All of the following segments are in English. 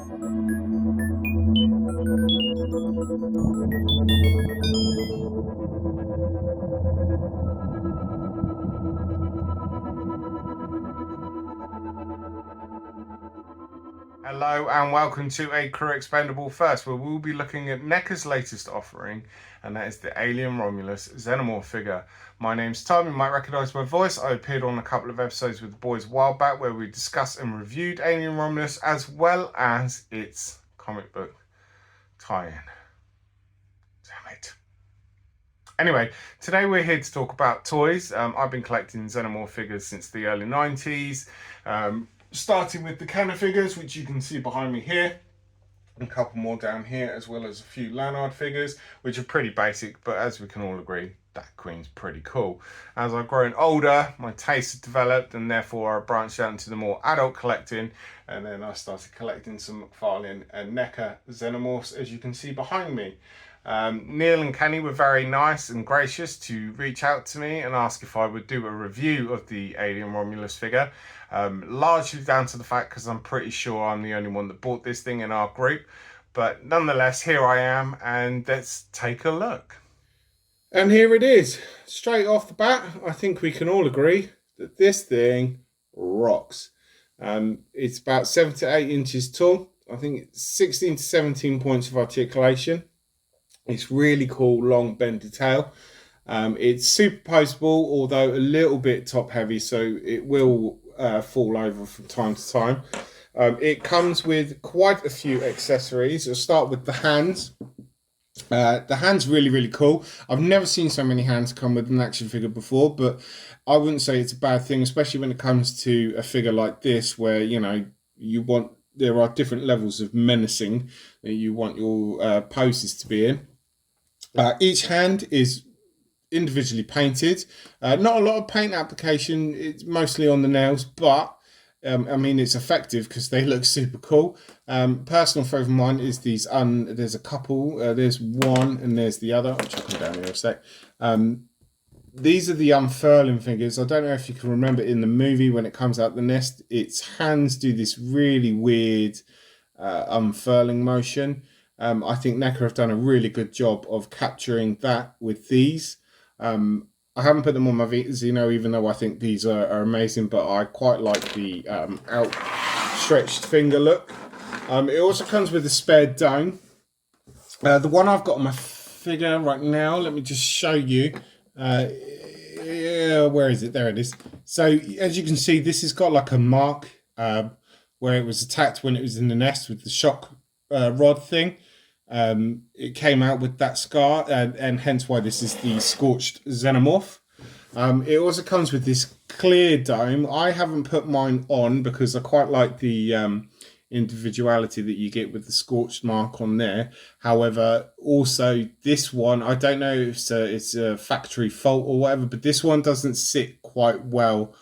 Hello and welcome to a Crew Expendable First, where we'll be looking at NECA's latest offering, and that is the Alien Romulus Xenomorph figure. My name's Tom, you might recognise my voice. I appeared on a couple of episodes with the boys a while back where we discussed and reviewed Alien Romulus as well as its comic book tie-in. Damn it. Anyway, today we're here to talk about toys. I've been collecting Xenomorph figures since the early 90s. Starting with the Cannon figures, which you can see behind me here, and a couple more down here, as well as a few Lanard figures, which are pretty basic, but as we can all agree, that Queen's pretty cool. As I've grown older, my taste has developed, and therefore I branched out into the more adult collecting, and then I started collecting some McFarlane and NECA Xenomorphs, as you can see behind me. Neil and Kenny were very nice and gracious to reach out to me and ask if I would do a review of the Alien Romulus figure, largely down to the fact because I'm pretty sure I'm the only one that bought this thing in our group, but nonetheless here I am, and let's take a look. And here it is, straight off the bat. I think we can all agree that this thing rocks. It's about 7 to 8 inches tall. I think it's 16 to 17 points of articulation. It's really cool, long bended tail. It's superposable, although a little bit top heavy, so it will fall over from time to time. It comes with quite a few accessories. I'll start with the hands. The hand's really cool. I've never seen so many hands come with an action figure before, but I wouldn't say it's a bad thing, especially when it comes to a figure like this, where there are different levels of menacing that you want your poses to be in. Each hand is individually painted. Not a lot of paint application. It's mostly on the nails, but I mean, it's effective because they look super cool. Personal favourite of mine is these. There's a couple. There's one and there's the other. I'll chuck them down here a sec. These are the unfurling figures. I don't know if you can remember in the movie when it comes out the nest, its hands do this really weird unfurling motion. I think NECA have done a really good job of capturing that with these. I haven't put them on my Xeno, even though I think these are amazing, but I quite like the outstretched finger look. It also comes with a spare dome. The one I've got on my figure right now, let me just show you. Where is it? There it is. So as you can see, this has got like a mark where it was attacked when it was in the nest with the shock rod thing. It came out with that scar, and hence why this is the Scorched Xenomorph. It also comes with this clear dome. I haven't put mine on because I quite like the individuality that you get with the scorched mark on there. However, also this one, I don't know if it's a factory fault or whatever, but this one doesn't sit quite well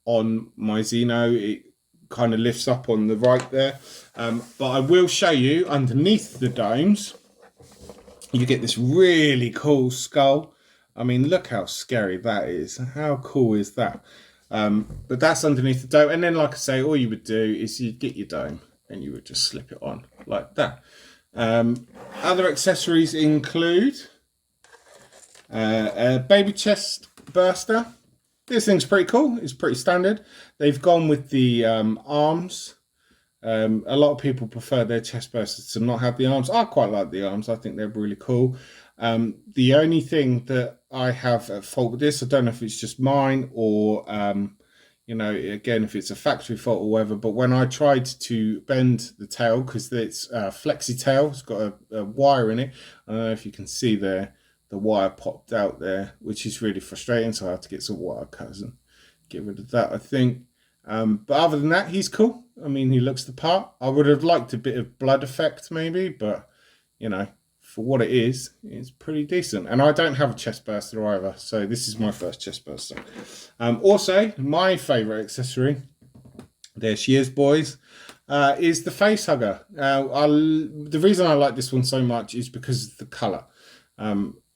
on my Xeno. It kind of lifts up on the right there, but I will show you underneath the domes you get this really cool skull. I mean, look how scary that is. How cool is that? But that's underneath the dome, and then like I say, all you would do is you'd get your dome and you would just slip it on like that. Other accessories include a baby chest burster. This thing's pretty cool. It's pretty standard. They've gone with the arms. A lot of people prefer their chest bursters to not have the arms. I quite like the arms. I think they're really cool. The only thing that I have at fault with this, I don't know if it's just mine or, again, if it's a factory fault or whatever, but when I tried to bend the tail, because it's flexi tail, it's got a wire in it. I don't know if you can see there. The wire popped out there, which is really frustrating, so I have to get some wire cutters and get rid of that, I think. But other than that, he's cool. I mean, he looks the part. I would have liked a bit of blood effect maybe, but, for what it is, it's pretty decent. And I don't have a chest burster either, so this is my first chest burster. Also, my favourite accessory, there she is, boys, is the face hugger. The reason I like this one so much is because of the colour.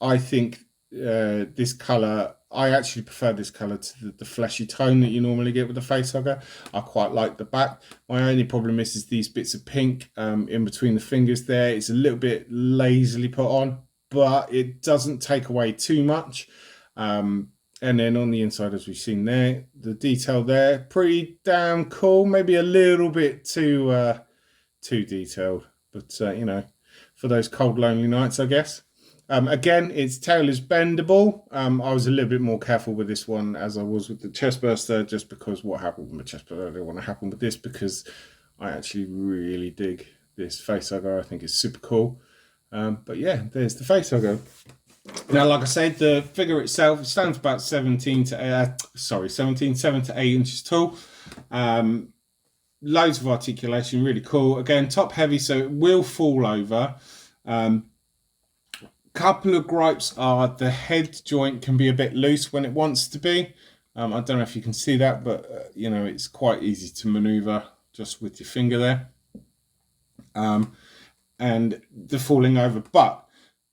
I think this colour, I actually prefer this colour to the fleshy tone that you normally get with the facehugger. I quite like the back. My only problem is these bits of pink in between the fingers there. It's a little bit lazily put on, but it doesn't take away too much. And then on the inside, as we've seen there, the detail there, pretty damn cool. Maybe a little bit too detailed, but you know, for those cold, lonely nights, I guess. Again, its tail is bendable. I was a little bit more careful with this one as I was with the chestburster, just because what happened with my chestburster, I don't want to happen with this, because I actually really dig this facehugger. I think it's super cool. But yeah, there's the facehugger. Now, like I said, the figure itself, it stands about 7 to 8 inches tall. Loads of articulation, really cool. Again, top heavy, so it will fall over. Couple of gripes are the head joint can be a bit loose when it wants to be. I don't know if you can see that, but you know, it's quite easy to maneuver just with your finger there. And the falling over, but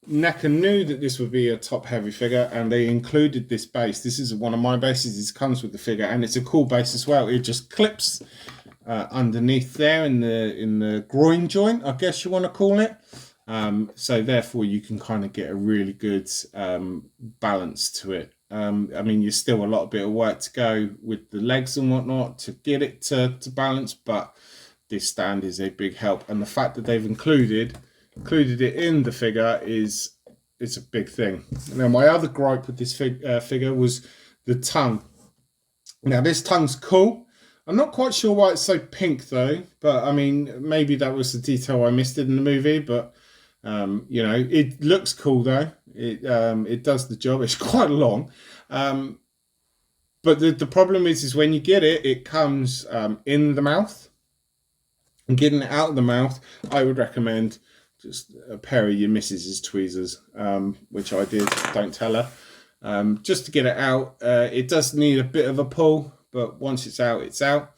NECA knew that this would be a top heavy figure, and they included this base. This is one of my bases. This comes with the figure, and it's a cool base as well. It just clips underneath there in the groin joint, I guess you want to call it. So therefore you can kind of get a really good balance to it. I mean, there's still a lot of bit of work to go with the legs and whatnot to get it to balance, but this stand is a big help, and the fact that they've included it in the figure is a big thing. Now, my other gripe with this figure was the tongue. Now, this tongue's cool. I'm not quite sure why it's so pink though, but I mean, maybe that was the detail I missed in the movie, but you know, it looks cool though. It does the job. It's quite long, but the problem is when you get it, it comes in the mouth. And getting it out of the mouth, I would recommend just a pair of your missus's tweezers, which I did. Don't tell her. Just to get it out. It does need a bit of a pull, but once it's out, it's out.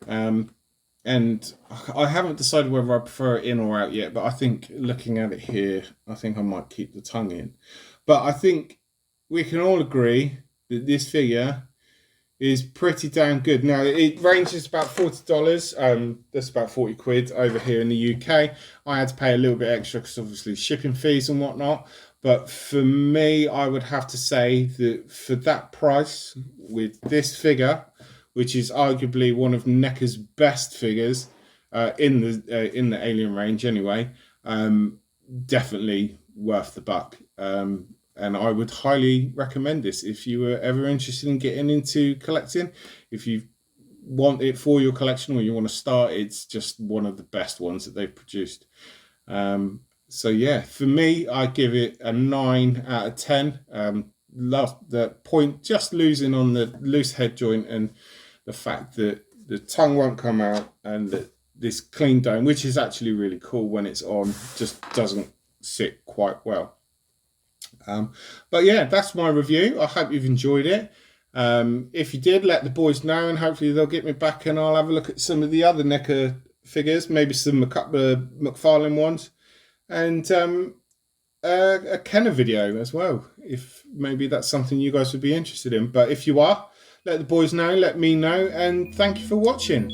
And I haven't decided whether I prefer it in or out yet, but I think looking at it here, I think I might keep the tongue in. But I think we can all agree that this figure is pretty damn good. Now, it ranges about $40. That's about 40 quid over here in the UK. I had to pay a little bit extra because obviously shipping fees and whatnot. But for me, I would have to say that for that price, with this figure, which is arguably one of NECA's best figures in the Alien range anyway, definitely worth the buck. And I would highly recommend this if you were ever interested in getting into collecting. If you want it for your collection or you want to start, it's just one of the best ones that they've produced. So yeah, for me, I give it a 9 out of 10. The point just losing on the loose head joint and the fact that the tongue won't come out, and that this clean dome, which is actually really cool when it's on, just doesn't sit quite well. But yeah, that's my review. I hope you've enjoyed it. If you did, let the boys know, and hopefully they'll get me back and I'll have a look at some of the other NECA figures, maybe a couple of McFarlane ones, and a Kenner video as well, if maybe that's something you guys would be interested in. But if you are, let the boys know, let me know, and thank you for watching.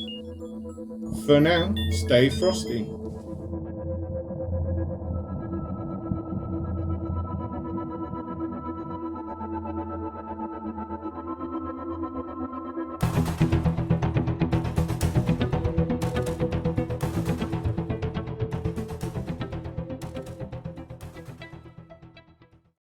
For now, stay frosty.